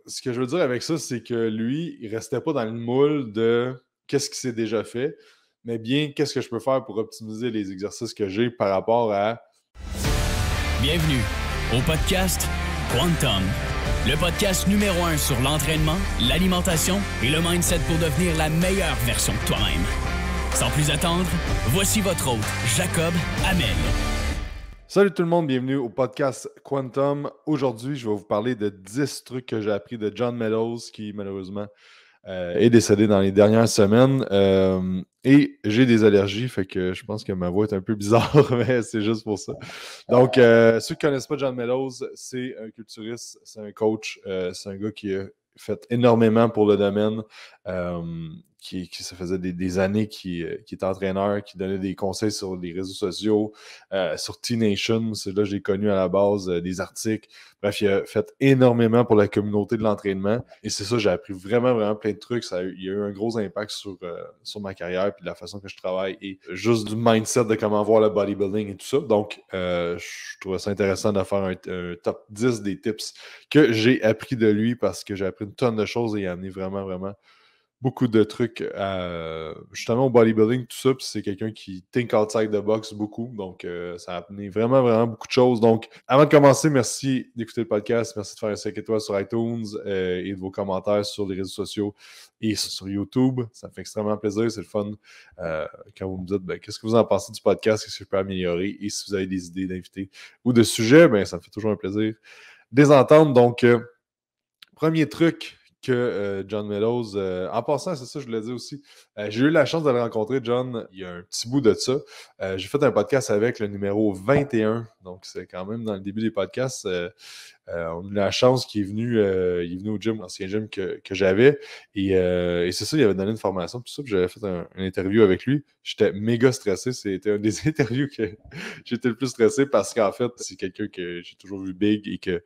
ce que je veux dire avec ça, c'est que lui, il restait pas dans le moule de qu'est-ce qui s'est déjà fait, mais bien qu'est-ce que je peux faire pour optimiser les exercices que j'ai par rapport à... Bienvenue au podcast Quantum, le podcast numéro 1 sur l'entraînement, l'alimentation et le mindset pour devenir la meilleure version de toi-même. Sans plus attendre, voici votre hôte, Jacob Hamel. Salut tout le monde, bienvenue au podcast Quantum. Aujourd'hui, je vais vous parler de 10 trucs que j'ai appris de John Meadows, qui malheureusement est décédé dans les dernières semaines. Et j'ai des allergies, fait que je pense que ma voix est un peu bizarre, mais c'est juste pour ça. Donc, ceux qui ne connaissent pas John Meadows, c'est un culturiste, c'est un coach, c'est un gars qui a fait énormément pour le domaine, ça faisait des années qui était entraîneur, qui donnait des conseils sur les réseaux sociaux, sur T-Nation, c'est là que j'ai connu à la base, des articles. Bref, il a fait énormément pour la communauté de l'entraînement. Et c'est ça, j'ai appris vraiment, vraiment plein de trucs. Il y a eu un gros impact sur ma carrière et la façon que je travaille et juste du mindset de comment voir le bodybuilding et tout ça. Donc, je trouvais ça intéressant de faire un top 10 des tips que j'ai appris de lui parce que j'ai appris une tonne de choses et il a amené vraiment, vraiment beaucoup de trucs justement au bodybuilding, tout ça. Puis c'est quelqu'un qui think outside the box beaucoup. Donc, ça a amené vraiment, vraiment beaucoup de choses. Donc, avant de commencer, merci d'écouter le podcast. Merci de faire un 5 étoiles sur iTunes et de vos commentaires sur les réseaux sociaux et sur YouTube. Ça me fait extrêmement plaisir. C'est le fun quand vous me dites qu'est-ce que vous en pensez du podcast, qu'est-ce que je peux améliorer. Et si vous avez des idées d'invités ou de sujets, ça me fait toujours un plaisir de les entendre. Donc, premier truc que John Meadows... en passant, c'est ça, je voulais dire aussi. J'ai eu la chance de le rencontrer, John, il y a un petit bout de ça. J'ai fait un podcast avec le numéro 21, donc c'est quand même dans le début des podcasts. On a eu la chance qu'il est venu au gym, l'ancien gym que j'avais. Et c'est ça, il avait donné une formation, tout ça, puis j'avais fait une interview avec lui. J'étais méga stressé. C'était une des interviews que j'étais le plus stressé parce qu'en fait, c'est quelqu'un que j'ai toujours vu big et que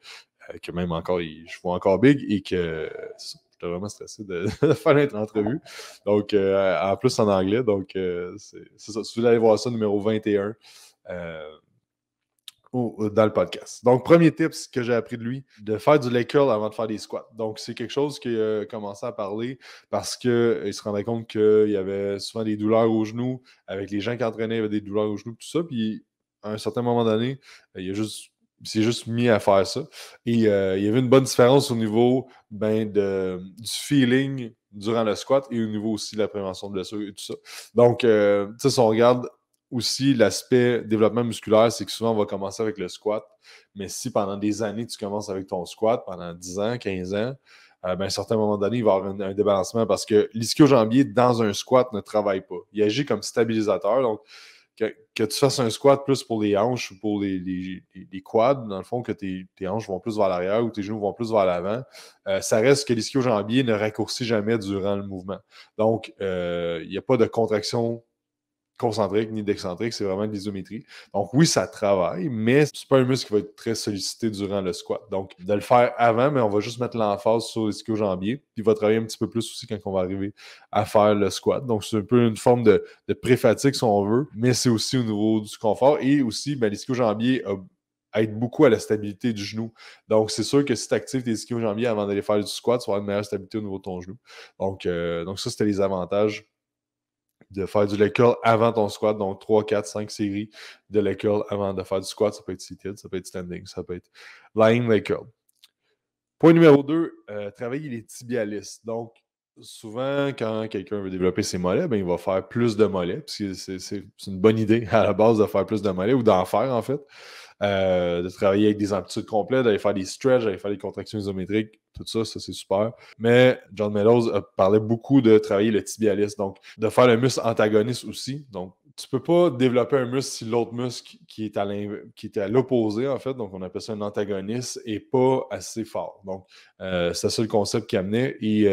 même encore, je vois encore big et que j'étais vraiment stressé de faire l'entrevue. Donc, en plus en anglais. Donc, c'est ça. Si vous voulez aller voir ça, numéro 21 dans le podcast. Donc, premier tips que j'ai appris de lui, de faire du leg curl avant de faire des squats. Donc, c'est quelque chose qu'il a commencé à parler parce qu'il se rendait compte qu'il y avait souvent des douleurs aux genoux. Avec les gens qui entraînaient, il y avait des douleurs aux genoux, tout ça. Puis, à un certain moment donné, il s'est juste mis à faire ça. Et il y avait une bonne différence au niveau du feeling durant le squat et au niveau aussi de la prévention de blessures et tout ça. Donc, si on regarde aussi l'aspect développement musculaire, c'est que souvent, on va commencer avec le squat. Mais si pendant des années, tu commences avec ton squat, pendant 10 ans, 15 ans, à un certain moment donné, il va y avoir un débalancement parce que l'ischio-jambier dans un squat ne travaille pas. Il agit comme stabilisateur. Donc, que tu fasses un squat plus pour les hanches ou pour les quads, dans le fond, que tes hanches vont plus vers l'arrière ou tes genoux vont plus vers l'avant, ça reste que l'ischio-jambier ne raccourcit jamais durant le mouvement. Donc, il n'y a pas de contraction concentrique ni d'excentrique, c'est vraiment de l'isométrie. Donc oui, ça travaille, mais c'est pas un muscle qui va être très sollicité durant le squat. Donc, de le faire avant, mais on va juste mettre l'emphase sur l'ischio-jambier, puis il va travailler un petit peu plus aussi quand on va arriver à faire le squat. Donc, c'est un peu une forme de pré-fatigue, si on veut, mais c'est aussi au niveau du confort, et aussi, l'ischio-jambier aide beaucoup à la stabilité du genou. Donc, c'est sûr que si tu actives tes ischio-jambiers avant d'aller faire du squat, tu vas avoir une meilleure stabilité au niveau de ton genou. Donc ça, c'était les avantages de faire du leg curl avant ton squat, donc 3, 4, 5 séries de leg curl avant de faire du squat. Ça peut être seated, ça peut être standing, ça peut être lying leg curl. Point numéro 2, travailler les tibialis. Donc, souvent, quand quelqu'un veut développer ses mollets, il va faire plus de mollets, parce que c'est une bonne idée à la base de faire plus de mollets, ou d'en faire en fait. De travailler avec des amplitudes complètes, d'aller faire des stretches, d'aller faire des contractions isométriques, tout ça, c'est super. Mais John Meadows parlait beaucoup de travailler le tibialis, donc de faire le muscle antagoniste aussi. Donc, tu peux pas développer un muscle si l'autre muscle qui est à l'opposé, en fait, donc on appelle ça un antagoniste, est pas assez fort. Donc, c'est ça le concept qu'il amenait. Et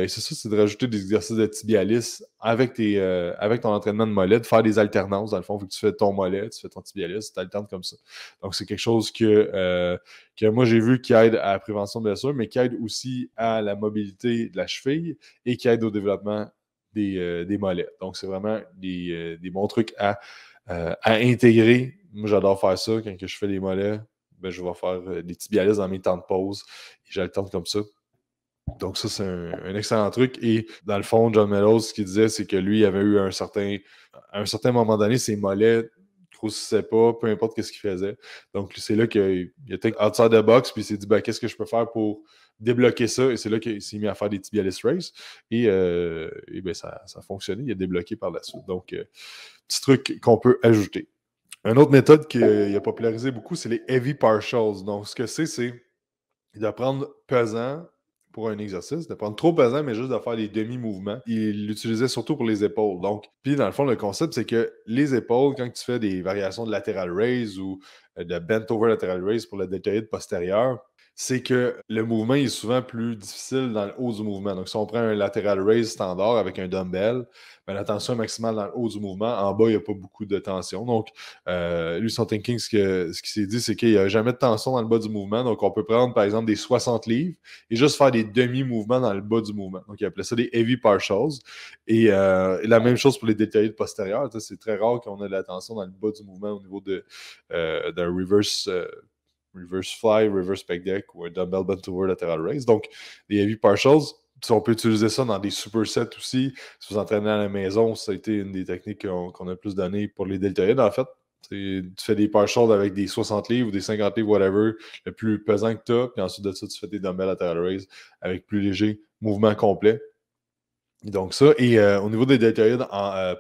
c'est ça, c'est de rajouter des exercices de tibialis avec ton entraînement de mollet, de faire des alternances. Dans le fond, il faut que tu fais ton mollet, tu fais ton tibialis, tu alternes comme ça. Donc, c'est quelque chose que moi, j'ai vu qui aide à la prévention de blessures, mais qui aide aussi à la mobilité de la cheville et qui aide au développement des mollets. Donc, c'est vraiment des bons trucs à intégrer. Moi, j'adore faire ça. Quand je fais les mollets, je vais faire des tibialis dans mes temps de pause et j'alterne comme ça. Donc ça, c'est un excellent truc. Et dans le fond, John Meadows, ce qu'il disait, c'est que lui, il avait eu à un certain moment donné, ses mollets ne grossissaient pas, peu importe ce qu'il faisait. Donc c'est là qu'il était outside the box, puis il s'est dit, ben, qu'est-ce que je peux faire pour débloquer ça? Et c'est là qu'il s'est mis à faire des tibialis race. Et ben, ça a fonctionné. Il a débloqué par la suite. Donc, petit truc qu'on peut ajouter. Une autre méthode qu'il a popularisé beaucoup, c'est les heavy partials. Donc, ce que c'est de prendre pesant pour un exercice, de prendre trop pesant, mais juste de faire des demi-mouvements. Il l'utilisait surtout pour les épaules. Donc, puis dans le fond, le concept, c'est que les épaules, quand tu fais des variations de lateral raise ou de bent over lateral raise pour le deltoïde postérieur, c'est que le mouvement est souvent plus difficile dans le haut du mouvement. Donc, si on prend un lateral raise standard avec un dumbbell, ben, la tension est maximale dans le haut du mouvement. En bas, il n'y a pas beaucoup de tension. Donc, lui, son thinking, ce qu'il s'est dit, c'est qu'il n'y a jamais de tension dans le bas du mouvement. Donc, on peut prendre, par exemple, des 60 livres et juste faire des demi-mouvements dans le bas du mouvement. Donc, il appelait ça des heavy partials. Et la même chose pour les deltoïdes postérieurs. C'est très rare qu'on ait de la tension dans le bas du mouvement au niveau d'un reverse fly, reverse pec deck ou un dumbbell bent over lateral raise. Donc, les heavy partials, on peut utiliser ça dans des supersets aussi. Si vous entraînez à la maison, ça a été une des techniques qu'on a plus données pour les deltoïdes, en fait. Tu fais des partials avec des 60 livres ou des 50 livres, whatever, le plus pesant que tu as. Puis ensuite de ça, tu fais des dumbbell lateral raise avec plus léger mouvement complet. Et donc ça, et au niveau des deltoïdes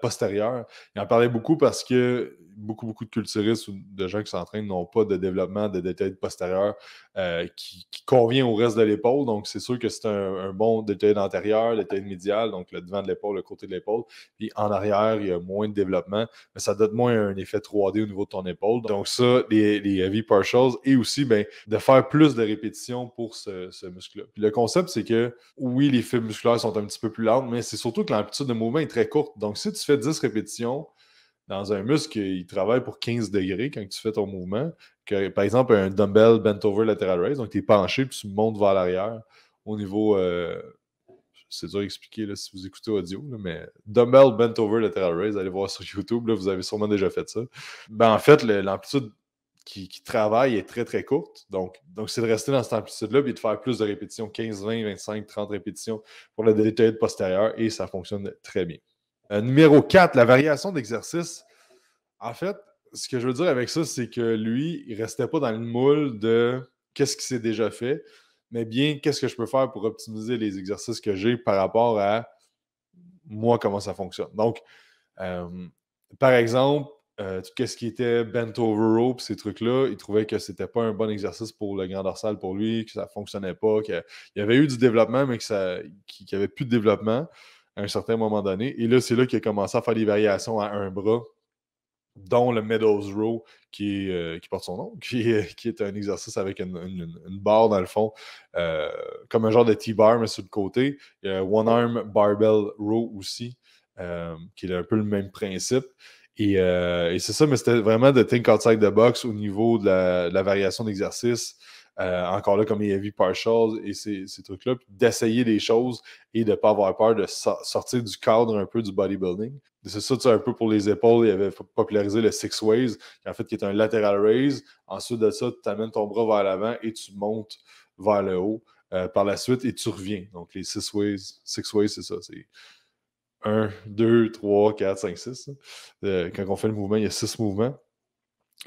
postérieurs, il en parlait beaucoup parce que beaucoup de culturistes ou de gens qui s'entraînent n'ont pas de développement de deltoïde postérieur qui convient au reste de l'épaule. Donc, c'est sûr que c'est un bon deltoïde antérieur, deltoïde médial, donc le devant de l'épaule, le côté de l'épaule. Puis en arrière, il y a moins de développement, mais ça donne moins un effet 3D au niveau de ton épaule. Donc ça, les heavy partials et aussi ben, de faire plus de répétitions pour ce muscle-là. Puis le concept, c'est que oui, les fibres musculaires sont un petit peu plus lentes, mais c'est surtout que l'amplitude de mouvement est très courte. Donc, si tu fais 10 répétitions dans un muscle, il travaille pour 15 degrés quand tu fais ton mouvement, que, par exemple, un dumbbell bent over lateral raise, donc tu es penché puis tu montes vers l'arrière au niveau... c'est dur à expliquer là, si vous écoutez audio, là, mais dumbbell bent over lateral raise, allez voir sur YouTube, là, vous avez sûrement déjà fait ça. Ben, en fait, l'amplitude qui travaille est très, très courte. Donc c'est de rester dans cette amplitude-là et de faire plus de répétitions, 15, 20, 25, 30 répétitions pour le deltoïde postérieur et ça fonctionne très bien. Numéro 4, la variation d'exercice. En fait, ce que je veux dire avec ça, c'est que lui, il ne restait pas dans le moule de qu'est-ce qui s'est déjà fait, mais bien qu'est-ce que je peux faire pour optimiser les exercices que j'ai par rapport à moi, comment ça fonctionne. Donc, par exemple, tout ce qui était bent over rope, ces trucs-là, il trouvait que c'était pas un bon exercice pour le grand dorsal pour lui, que ça fonctionnait pas, qu'il y avait eu du développement, mais qu'il n'y avait plus de développement à un certain moment donné. Et là, c'est là qu'il a commencé à faire des variations à un bras, dont le Meadows Row, qui porte son nom, qui est un exercice avec une barre dans le fond, comme un genre de T-bar, mais sur le côté. Il y a One Arm Barbell Row aussi, qui est un peu le même principe. Et c'est ça, mais c'était vraiment de think outside the box au niveau de la variation d'exercice. Encore là, comme les heavy partials et ces trucs-là, d'essayer des choses et de ne pas avoir peur de sortir du cadre un peu du bodybuilding. C'est ça, tu sais, un peu pour les épaules, il avait popularisé le Six Ways, qui en fait qui est un lateral raise. Ensuite de ça, tu amènes ton bras vers l'avant et tu montes vers le haut par la suite et tu reviens. Donc les Six Ways, c'est ça, c'est 1, 2, 3, 4, 5, 6. Quand on fait le mouvement, il y a 6 mouvements.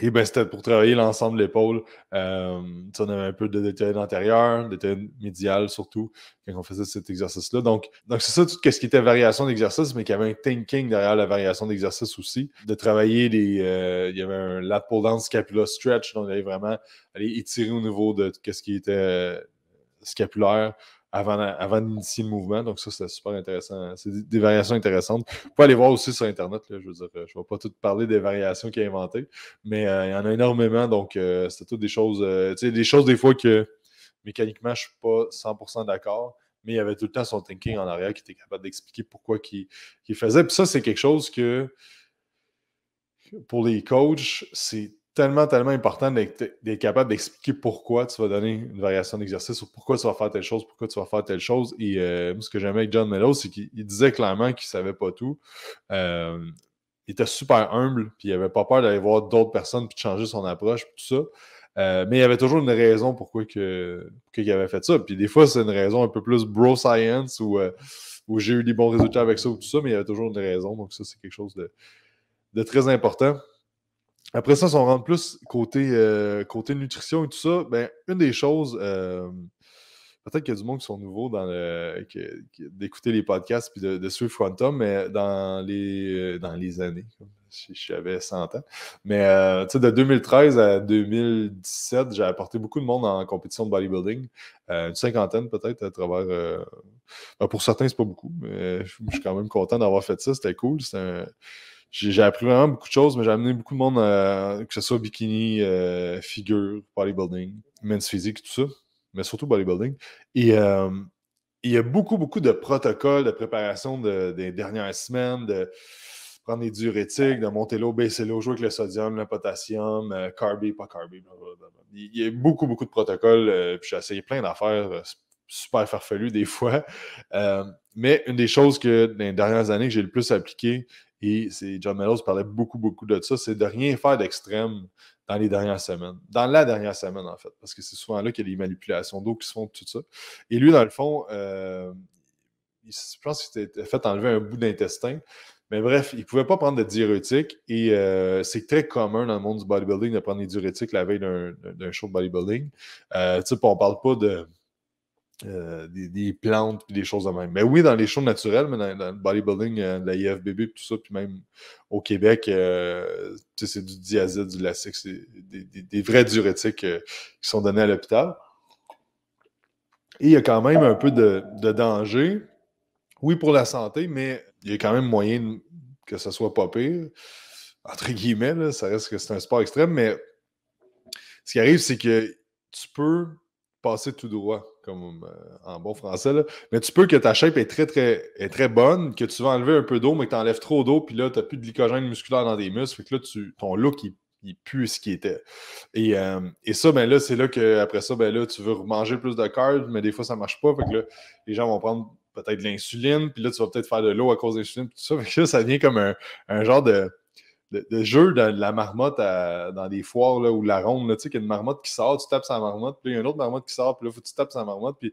Et bien, c'était pour travailler l'ensemble de l'épaule. On avait un peu de deltoïde antérieur, deltoïde médial surtout, quand on faisait cet exercice-là. Donc c'est ça, tout ce qui était variation d'exercice, mais qu'il y avait un thinking derrière la variation d'exercice aussi. De travailler il y avait un lat pull down scapula stretch, donc il allait vraiment aller étirer au niveau de tout ce qui était scapulaire avant d'initier le mouvement. Donc ça, c'était super intéressant. C'est des variations intéressantes. Vous pouvez aller voir aussi sur Internet. Là, je veux dire, je ne vais pas tout parler des variations qu'il a inventées, mais il y en a énormément. Donc, c'était toutes des choses, des choses des fois que mécaniquement, je ne suis pas 100% d'accord, mais il y avait tout le temps son thinking en arrière qui était capable d'expliquer pourquoi qu'il faisait. Puis ça, c'est quelque chose que pour les coachs, c'est tellement important d'être capable d'expliquer pourquoi tu vas donner une variation d'exercice ou pourquoi tu vas faire telle chose, pourquoi tu vas faire telle chose. Et moi, ce que j'aimais avec John Meadows, c'est qu'il disait clairement qu'il ne savait pas tout. Il était super humble, puis il n'avait pas peur d'aller voir d'autres personnes puis de changer son approche, tout ça. Mais il y avait toujours une raison pourquoi il avait fait ça. Puis des fois, c'est une raison un peu plus bro science où j'ai eu des bons résultats avec ça ou tout ça, mais il y avait toujours une raison. Donc ça, c'est quelque chose de très important. Après ça, si on rentre plus côté nutrition et tout ça, ben, une des choses, peut-être qu'il y a du monde qui sont nouveaux d'écouter les podcasts et de suivre Quantum, mais dans les années, j'avais 100 ans, mais de 2013 à 2017, j'ai apporté beaucoup de monde en compétition de bodybuilding, une cinquantaine peut-être à travers... pour certains, c'est pas beaucoup, mais je suis quand même content d'avoir fait ça, c'était cool, j'ai appris vraiment beaucoup de choses, mais j'ai amené beaucoup de monde, que ce soit bikini, figure, bodybuilding, men's physique, tout ça, mais surtout bodybuilding. Et il y a beaucoup, beaucoup de protocoles de préparation des dernières semaines, de prendre des diurétiques, de monter l'eau, baisser l'eau, jouer avec le sodium, le potassium, carbé, pas carbé, blablabla. Il y a beaucoup, beaucoup de protocoles, puis j'ai essayé plein d'affaires super farfelues des fois. Mais une des choses que dans les dernières années que j'ai le plus appliqué, et John Meadows parlait beaucoup, beaucoup de ça, c'est de rien faire d'extrême dans les dernières semaines. Dans la dernière semaine, en fait, parce que c'est souvent là qu'il y a des manipulations d'eau qui se font, tout ça. Et lui, dans le fond, je pense qu'il s'était fait enlever un bout d'intestin. Mais bref, il ne pouvait pas prendre de diurétique et c'est très commun dans le monde du bodybuilding de prendre des diurétiques la veille d'un show de bodybuilding. Tu sais, on ne parle pas des plantes et des choses de même. Mais oui, dans les shows naturels, mais dans le bodybuilding, de la IFBB et tout ça, puis même au Québec, c'est du diazide, du Lasix, c'est des vrais diurétiques qui sont donnés à l'hôpital. Et il y a quand même un peu de danger. Oui, pour la santé, mais il y a quand même moyen que ce soit pas pire. Entre guillemets, là, ça reste que c'est un sport extrême, mais ce qui arrive, c'est que tu peux passer tout droit, comme en bon français, là. Mais tu peux que ta shape est très, très bonne, que tu vas enlever un peu d'eau, mais que tu enlèves trop d'eau, puis là, tu n'as plus de glycogène musculaire dans tes muscles, fait que là, ton look, il pue ce qui était. Et ça, ben là, c'est là qu'après ça, ben là, tu veux manger plus de carbs, mais des fois, ça ne marche pas. Fait que là, les gens vont prendre peut-être de l'insuline, puis là, tu vas peut-être faire de l'eau à cause de l'insuline, tout ça. Fait que là, ça devient comme un genre de jeu de la marmotte dans des foires là, ou la ronde, tu sais, qu'il y a une marmotte qui sort, tu tapes sa marmotte, puis il y a une autre marmotte qui sort, puis là, il faut que tu tapes sa marmotte, puis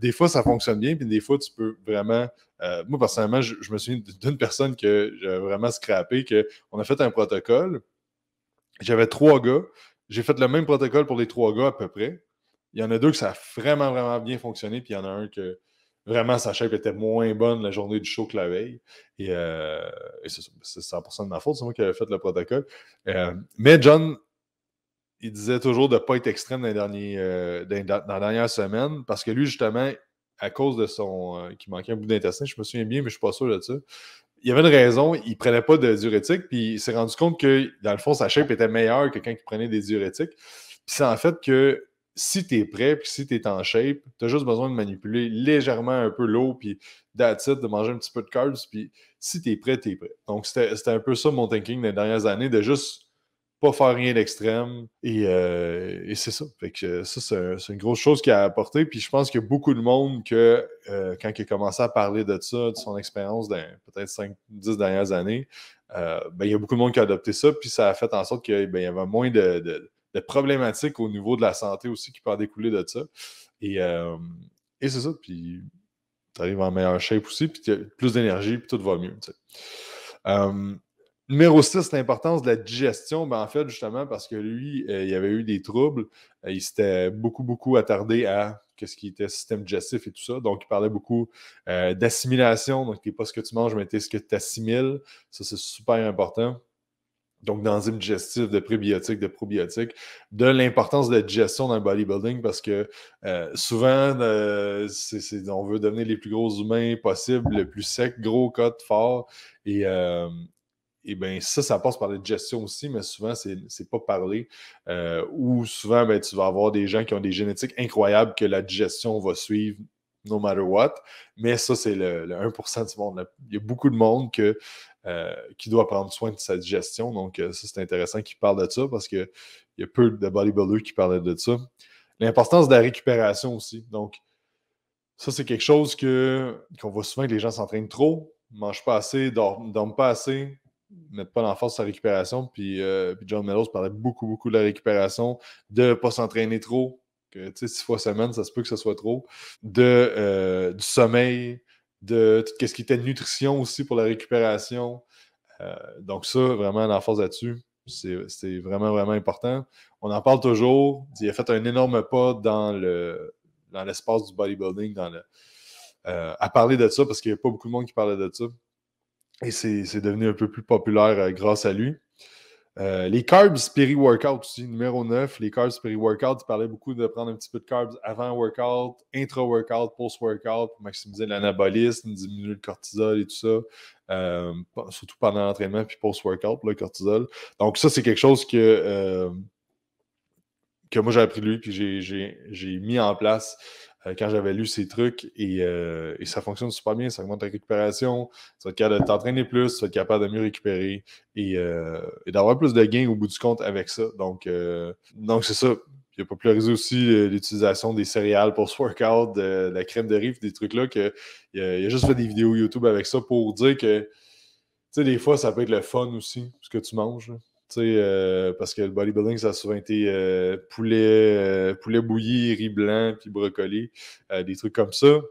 des fois, ça fonctionne bien, puis des fois, tu peux vraiment... moi, personnellement, je me souviens d'une personne que j'ai vraiment scrappé, qu'on a fait un protocole, j'avais 3 gars, j'ai fait le même protocole pour les 3 gars à peu près. Il y en a 2 que ça a vraiment, vraiment bien fonctionné, puis il y en a un que vraiment sa shape était moins bonne la journée du show que la veille. Et c'est 100% de ma faute, c'est moi qui avais fait le protocole. Mais John, il disait toujours de ne pas être extrême dans la dernière semaine, parce que lui, justement, à cause de qu'il manquait un bout d'intestin, je me souviens bien, mais je ne suis pas sûr de ça. Il y avait une raison, il ne prenait pas de diurétique, puis il s'est rendu compte que, dans le fond, sa shape était meilleure que quand il prenait des diurétiques. Puis c'est en fait que si tu es prêt, puis si tu es en shape, tu as juste besoin de manipuler légèrement un peu l'eau, puis that's it, de manger un petit peu de carbs, puis si tu es prêt, tu es prêt. Donc c'était un peu ça mon thinking des dernières années, de juste pas faire rien d'extrême. Et c'est ça. Fait que ça, c'est une grosse chose qu'il a apporté. Puis je pense qu'il y a beaucoup de monde que, quand il a commencé à parler de ça, de son expérience dans peut-être 5-10 dernières années, il y a beaucoup de monde qui a adopté ça. Puis ça a fait en sorte qu'il y avait moins de problématiques au niveau de la santé aussi qui peut en découler de ça. Et c'est ça. Puis tu arrives en meilleure shape aussi. Puis tu as plus d'énergie. Puis tout va mieux. Tu sais. Numéro 6, l'importance de la digestion. Ben, en fait, justement, parce que lui, il avait eu des troubles. Il s'était beaucoup, beaucoup attardé à ce qui était système digestif et tout ça. Donc, il parlait beaucoup d'assimilation. Donc, t'es pas ce que tu manges, mais t'es ce que tu assimiles. Ça, c'est super important. Donc, d'enzymes digestifs, de prébiotiques, de probiotiques, de l'importance de la digestion dans le bodybuilding parce que souvent, on veut devenir les plus gros humains possibles, le plus sec, gros, cut, fort. Et bien, ça passe par la digestion aussi, mais souvent, c'est pas parlé. Ou souvent, ben, tu vas avoir des gens qui ont des génétiques incroyables que la digestion va suivre no matter what. Mais ça, c'est le 1% du monde. Il y a beaucoup de monde qui doit prendre soin de sa digestion. Donc, ça, c'est intéressant qu'ils parlent de ça parce qu'il y a peu de bodybuilders qui parlaient de ça. L'importance de la récupération aussi. Donc, ça, c'est quelque chose qu'on voit souvent que les gens s'entraînent trop, ne mangent pas assez, dorment pas assez. mettent pas l'emphase sur la récupération. Puis John Meadows parlait beaucoup, beaucoup de la récupération, de ne pas s'entraîner trop, que 6 fois semaine, ça se peut que ce soit trop, du sommeil, de tout ce qui était nutrition aussi pour la récupération. Donc ça, vraiment, l'emphase là-dessus, c'est vraiment, vraiment important. On en parle toujours. Il a fait un énorme pas dans l'espace du bodybuilding, à parler de ça, parce qu'il n'y a pas beaucoup de monde qui parlait de ça. Et c'est devenu un peu plus populaire grâce à lui. Les carbs péri-workout aussi, numéro 9. Les carbs péri-workout, il parlait beaucoup de prendre un petit peu de carbs avant workout, intra-workout, post-workout pour maximiser l'anabolisme, diminuer le cortisol et tout ça. Surtout pendant l'entraînement puis post-workout, le cortisol. Donc ça, c'est quelque chose que moi j'ai appris de lui puis j'ai mis en place quand j'avais lu ces trucs et ça fonctionne super bien, ça augmente la récupération, tu vas être capable de t'entraîner plus, tu vas être capable de mieux récupérer et d'avoir plus de gains au bout du compte avec ça. Donc c'est ça. Il a popularisé aussi l'utilisation des céréales post-workout, de la crème de riz, des trucs-là, il a juste fait des vidéos YouTube avec ça pour dire que, tu sais, des fois, ça peut être le fun aussi, ce que tu manges. Parce que le bodybuilding, ça a souvent été poulet bouilli, riz blanc, puis brocoli, des trucs comme ça.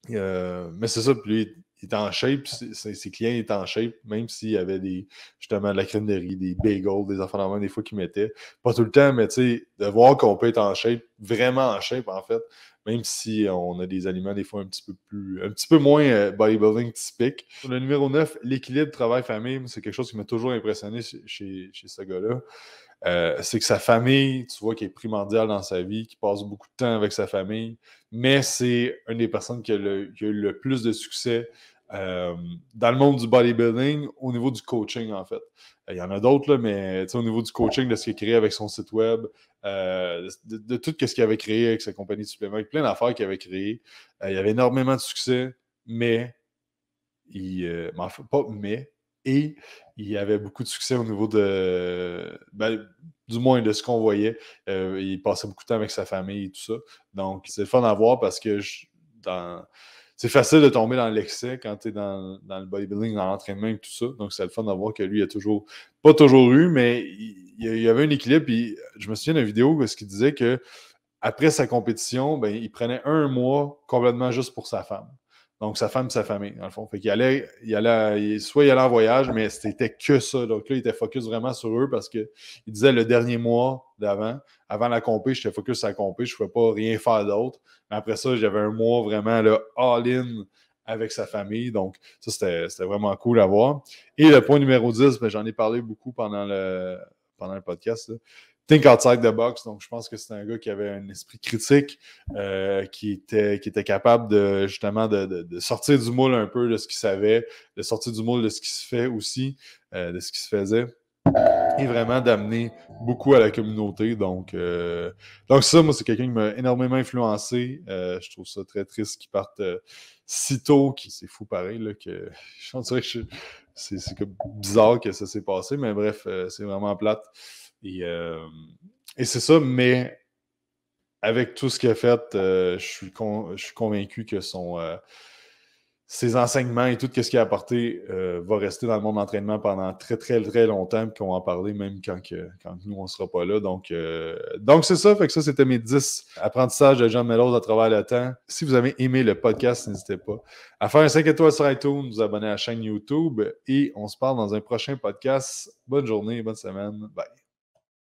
Mais c'est ça, puis lui, il était en shape, ses clients étaient en shape, même s'il y avait justement de la crème de riz, des bagels, des affaires dans la main, des fois qu'ils mettaient. Pas tout le temps, mais tu sais, de voir qu'on peut être en shape, vraiment en shape en fait, même si on a des aliments des fois un petit peu moins bodybuilding typique. Sur le numéro 9, l'équilibre travail-famille, c'est quelque chose qui m'a toujours impressionné chez ce gars-là. C'est que sa famille, tu vois, qui est primordiale dans sa vie, qui passe beaucoup de temps avec sa famille, mais c'est une des personnes qui a eu le plus de succès dans le monde du bodybuilding au niveau du coaching, en fait. Il y en a d'autres, là, mais au niveau du coaching, de ce qu'il a créé avec son site web, de tout ce qu'il avait créé avec sa compagnie de suppléments, avec plein d'affaires qu'il avait créées. Il y avait énormément de succès, mais et il y avait beaucoup de succès au niveau du moins de ce qu'on voyait. Il passait beaucoup de temps avec sa famille et tout ça. Donc, c'est le fun à voir parce que c'est facile de tomber dans l'excès quand tu es dans le bodybuilding, dans l'entraînement et tout ça. Donc, c'est le fun à voir que lui, il a pas toujours eu, mais il y avait un équilibre. Puis, je me souviens d'une vidéo où il disait que après sa compétition, il prenait un mois complètement juste pour sa femme. Donc, sa femme et sa famille, dans le fond. Fait qu'il soit il allait en voyage, mais c'était que ça. Donc là, il était focus vraiment sur eux parce qu'il disait le dernier mois avant la compé, j'étais focus sur la compé, je ne pouvais pas rien faire d'autre. Mais après ça, j'avais un mois vraiment all-in avec sa famille. Donc, ça, c'était vraiment cool à voir. Et le point numéro 10, j'en ai parlé beaucoup pendant le podcast, là. Think outside the box. Donc, je pense que c'est un gars qui avait un esprit critique, qui était capable de justement de sortir du moule un peu de ce qu'il savait, de sortir du moule de ce qui se fait aussi, de ce qui se faisait, et vraiment d'amener beaucoup à la communauté. Donc ça, moi, c'est quelqu'un qui m'a énormément influencé. Je trouve ça très triste qu'il parte si tôt. C'est fou pareil, là, que je dirais que c'est comme bizarre que ça s'est passé, mais bref, c'est vraiment plate. Et c'est ça, mais avec tout ce qu'il a fait, je suis convaincu que ses enseignements et tout ce qu'il a apporté va rester dans le monde de l'entraînement pendant très, très, très longtemps, puis qu'on va en parler même quand nous, on ne sera pas là. Donc c'est ça. Fait que ça, c'était mes 10 apprentissages de John Meadows à travers le temps. Si vous avez aimé le podcast, n'hésitez pas à faire un 5 étoiles sur iTunes, vous abonner à la chaîne YouTube, et on se parle dans un prochain podcast. Bonne journée, bonne semaine. Bye.